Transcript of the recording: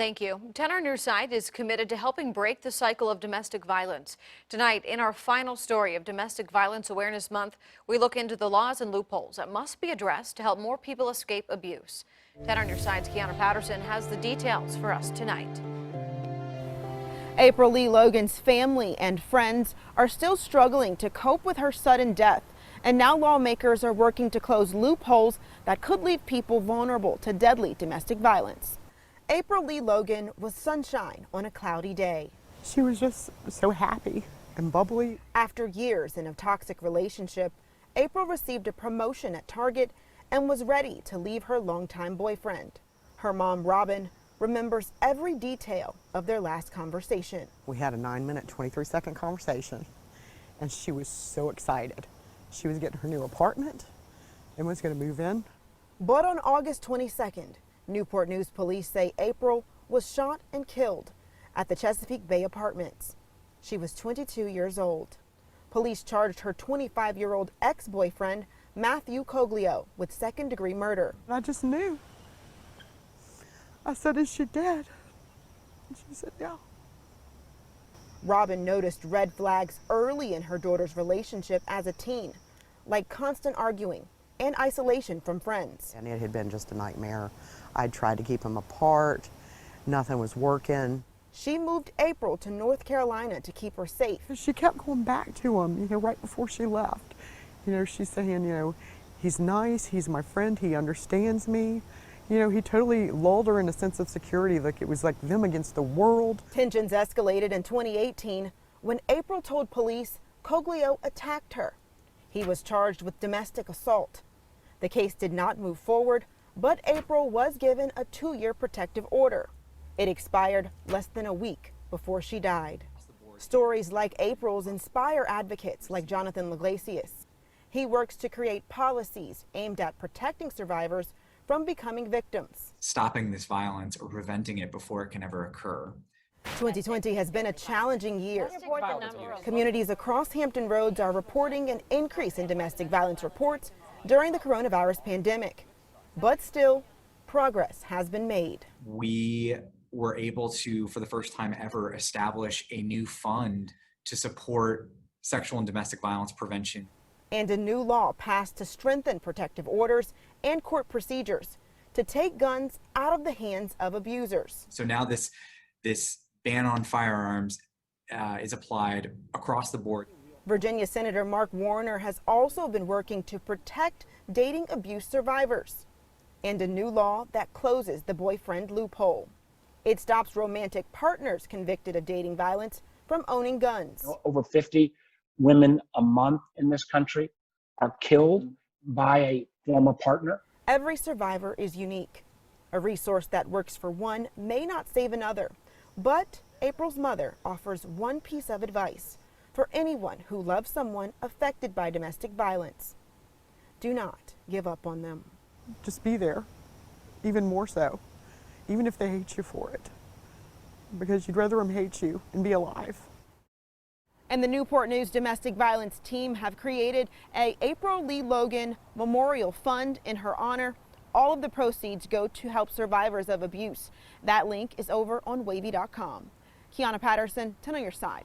Thank you. 10 on Your Side is committed to helping break the cycle of domestic violence. Tonight, in our final story of Domestic Violence Awareness Month, we look into the laws and loopholes that must be addressed to help more people escape abuse. 10 on Your Side's Kiahnna Patterson has the details for us tonight. April Lee Logan's family and friends are still struggling to cope with her sudden death, and now lawmakers are working to close loopholes that could leave people vulnerable to deadly domestic violence. April Lee Logan was sunshine on a cloudy day. She was just so happy and bubbly. After years in a toxic relationship, April received a promotion at Target and was ready to leave her longtime boyfriend. Her mom, Robin, remembers every detail of their last conversation. We had a 9-minute, 23-second conversation, and she was so excited. She was getting her new apartment and was going to move in. But on August 22nd, Newport News police say April was shot and killed at the Chesapeake Bay Apartments. She was 22 years old. Police charged her 25-year-old ex-boyfriend, Matthew Coglio, with second-degree murder. I just knew. I said, "Is she dead?" And she said, "Yeah." Robin noticed red flags early in her daughter's relationship as a teen, like constant arguing and isolation from friends. And it had been just a nightmare. I'd tried to keep them apart. Nothing was working. She moved April to North Carolina to keep her safe. She kept going back to him, right before she left. She's saying, he's nice, he's my friend, he understands me. He totally lulled her in a sense of security, like it was like them against the world. Tensions escalated in 2018 when April told police Coglio attacked her. He was charged with domestic assault. The case did not move forward, but April was given a 2-year protective order. It expired less than a week before she died. Stories like April's inspire advocates like Jonathan Leglesias. He works to create policies aimed at protecting survivors from becoming victims. Stopping this violence or preventing it before it can ever occur. 2020 has been a challenging year. Communities across Hampton Roads are reporting an increase in domestic violence reports during the coronavirus pandemic. But still, progress has been made. We were able to, for the first time ever, establish a new fund to support sexual and domestic violence prevention. And a new law passed to strengthen protective orders and court procedures to take guns out of the hands of abusers. So now this ban on firearms is applied across the board. Virginia Senator Mark Warner has also been working to protect dating abuse survivors, and a new law that closes the boyfriend loophole. It stops romantic partners convicted of dating violence from owning guns. Over 50 women a month in this country are killed by a former partner. Every survivor is unique. A resource that works for one may not save another, but April's mother offers one piece of advice for anyone who loves someone affected by domestic violence. Do not give up on them. Just be there, even more so, even if they hate you for it, because you'd rather them hate you and be alive. And the Newport News Domestic Violence team have created a April Lee Logan Memorial Fund in her honor. All of the proceeds go to help survivors of abuse. That link is over on WAVY.com. Kiahnna Patterson, 10 on Your Side.